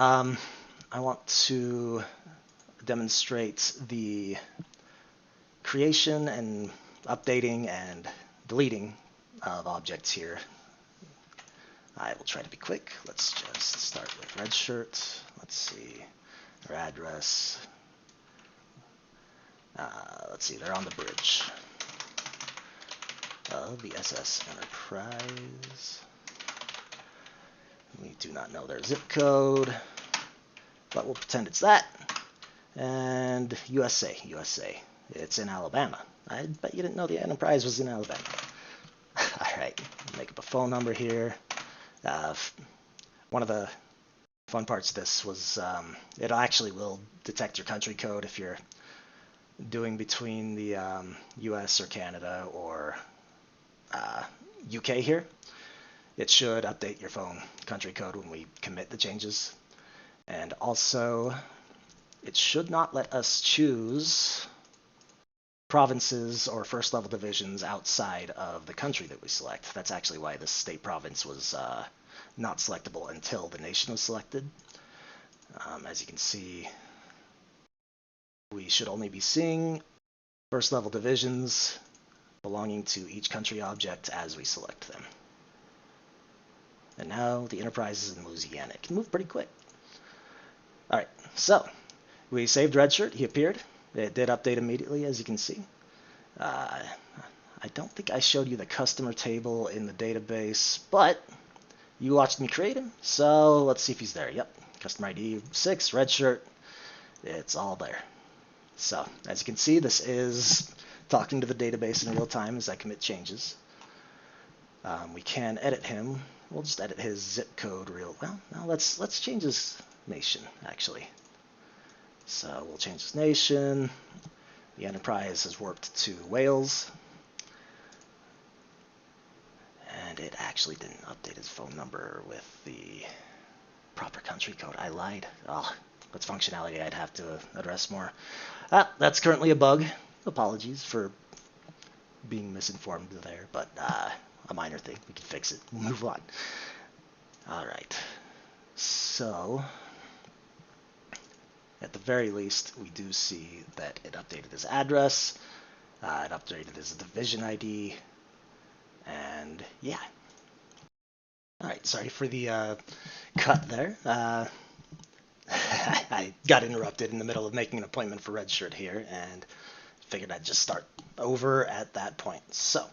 I want to demonstrate the creation and updating and deleting of objects here. I will try to be quick. Let's just start with Redshirt. Let's see, their address. Let's see, they're on the bridge of the SS Enterprise. We do not know their zip code, but we'll pretend it's that. And USA. It's in Alabama. I bet you didn't know the Enterprise was in Alabama. Alright, make up a phone number here. One of the fun parts of this was it actually will detect your country code if you're doing between the US or Canada or UK here. It should update your phone country code when we commit the changes. And also, it should not let us choose provinces or first level divisions outside of the country that we select. That's actually why this state province was not selectable until the nation was selected. As you can see, we should only be seeing first level divisions belonging to each country object as we select them. And now the Enterprise is in Louisiana. It can move pretty quick. Alright, so we saved Redshirt. He appeared. It did update immediately, as you can see. I don't think I showed you the customer table in the database, but you watched me create him, so let's see if he's there. Yep, customer ID 6, Redshirt. It's all there. So, as you can see, this is talking to the database in real time as I commit changes. We can edit him. We'll just edit his zip code real well. Now let's change his nation, actually. So we'll change his nation. The Enterprise has warped to Wales. And it actually didn't update his phone number with the proper country code. I lied. Oh, that's functionality I'd have to address more. That's currently a bug. Apologies for being misinformed there, but a minor thing. We can fix it. We'll move on. Alright. So, at the very least, we do see that it updated his address, it updated his division ID, and yeah. Alright, sorry for the cut there. I got interrupted in the middle of making an appointment for Redshirt here, and figured I'd just start over at that point. So,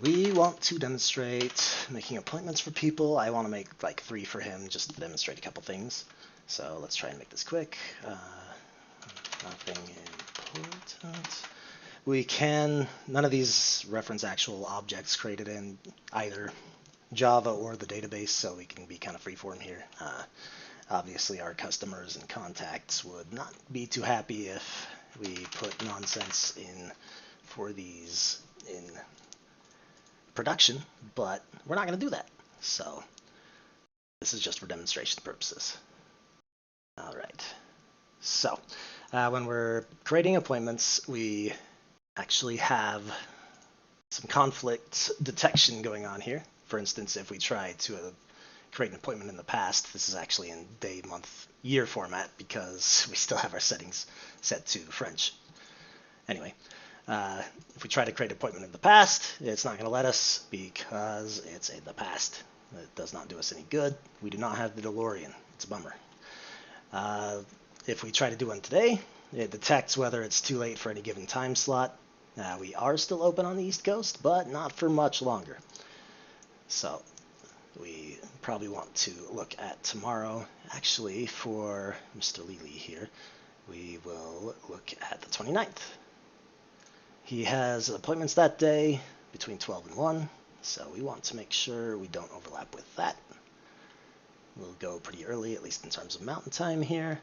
we want to demonstrate making appointments for people. I want to make like 3 for him just to demonstrate a couple things. So let's try and make this quick. Nothing important. We can, none of these reference actual objects created in either Java or the database, so we can be kind of freeform here. Obviously our customers and contacts would not be too happy if we put nonsense in for these in production, but we're not going to do that. So this is just for demonstration purposes. Alright, so when we're creating appointments, we actually have some conflict detection going on here. For instance, if we try to create an appointment in the past, this is actually in day, month, year format because we still have our settings set to French. Anyway, if we try to create an appointment in the past, it's not going to let us because it's in the past. It does not do us any good. We do not have the DeLorean. It's a bummer. If we try to do one today, it detects whether it's too late for any given time slot. We are still open on the East Coast, but not for much longer. So we probably want to look at tomorrow. Actually, for Mr. Lely here, we will look at the 29th. He has appointments that day between 12 and 1, so we want to make sure we don't overlap with that. We'll go pretty early, at least in terms of mountain time here.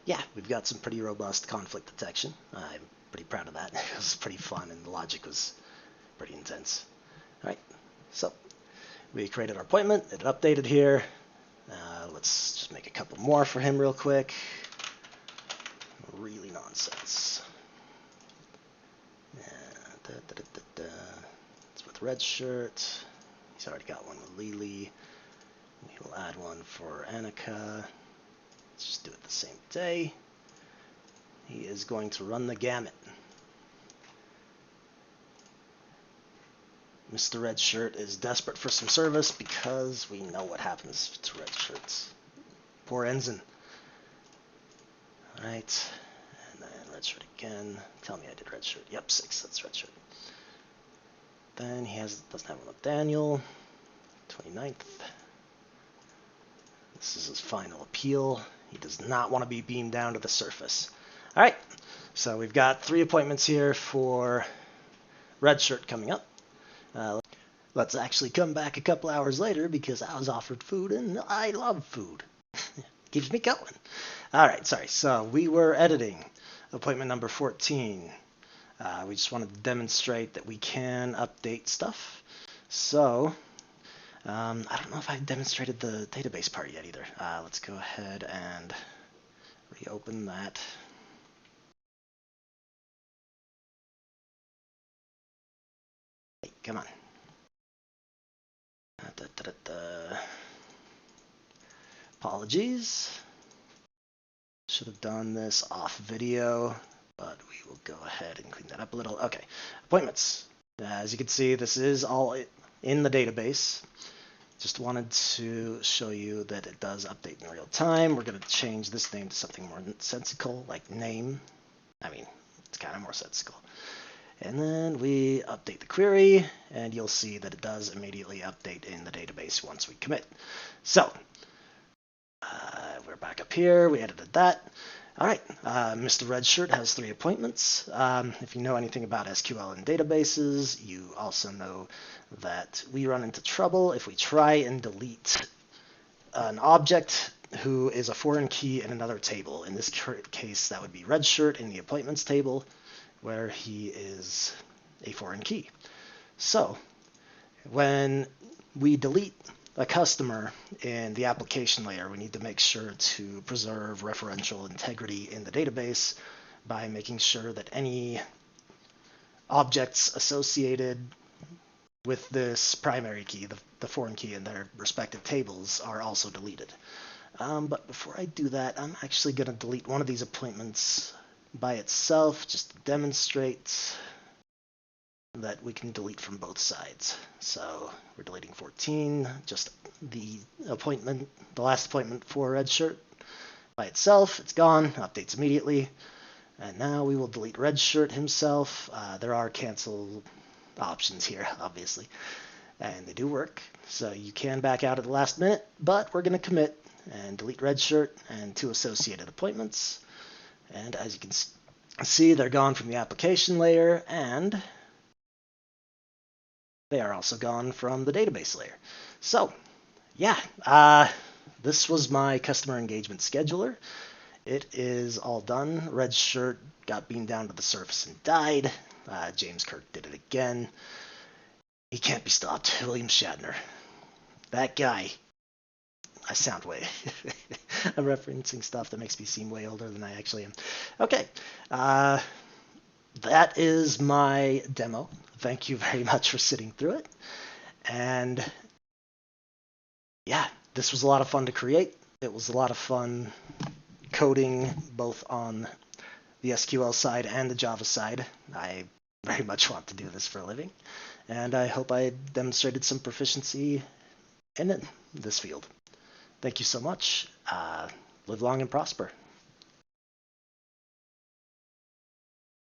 Yeah, we've got some pretty robust conflict detection. I'm pretty proud of that. It was pretty fun, and the logic was pretty intense. All right, so we created our appointment. It updated here. Let's just make a couple more for him real quick. Really nonsense. It's with Redshirt. He's already got one with Lely. We will add one for Annika. Let's just do it the same day. He is going to run the gamut. Mr. Red Shirt is desperate for some service because we know what happens to red shirts. Poor Ensign. Alright, and then red shirt again. Tell me I did red shirt. Yep, 6, that's red shirt. Then he doesn't have one with Daniel. 29th. This is his final appeal. He does not want to be beamed down to the surface. Alright, so we've got 3 appointments here for red shirt coming up. Let's actually come back a couple hours later because I was offered food and I love food. Keeps me going. Alright, sorry. So we were editing appointment number 14. We just wanted to demonstrate that we can update stuff. So, I don't know if I demonstrated the database part yet either. Let's go ahead and reopen that. Hey, come on. Apologies. Should have done this off video, but we will go ahead and clean that up a little. Okay, appointments. As you can see, this is all in the database. Just wanted to show you that it does update in real time. We're going to change this name to something more sensical, like name. I mean, it's kind of more sensical. And then we update the query, and you'll see that it does immediately update in the database once we commit. So, we're back up here. We edited that. All right, Mr. Red Shirt has 3 appointments. If you know anything about SQL and databases, you also know that we run into trouble if we try and delete an object who is a foreign key in another table. In this case, that would be Red Shirt in the appointments table, where he is a foreign key. So, when we delete a customer in the application layer, we need to make sure to preserve referential integrity in the database by making sure that any objects associated with this primary key, the foreign key in their respective tables, are also deleted. But before I do that, I'm actually going to delete one of these appointments by itself just to demonstrate that we can delete from both sides. So we're deleting 14, just the appointment, the last appointment for Red Shirt by itself. It's gone, updates immediately. And now we will delete Red Shirt himself. There are cancel options here, obviously, and they do work. So you can back out at the last minute, but we're going to commit and delete Red Shirt and 2 associated appointments. And as you can see, they're gone from the application layer, and they are also gone from the database layer. So, yeah, this was my customer engagement scheduler. It is all done. Red Shirt got beamed down to the surface and died. James Kirk did it again. He can't be stopped. William Shatner. That guy. I sound way... I'm referencing stuff that makes me seem way older than I actually am. Okay. That is my demo. Thank you very much for sitting through it. And yeah, this was a lot of fun to create. It was a lot of fun coding both on the SQL side and the Java side. I very much want to do this for a living. And I hope I demonstrated some proficiency in this field. Thank you so much. Live long and prosper.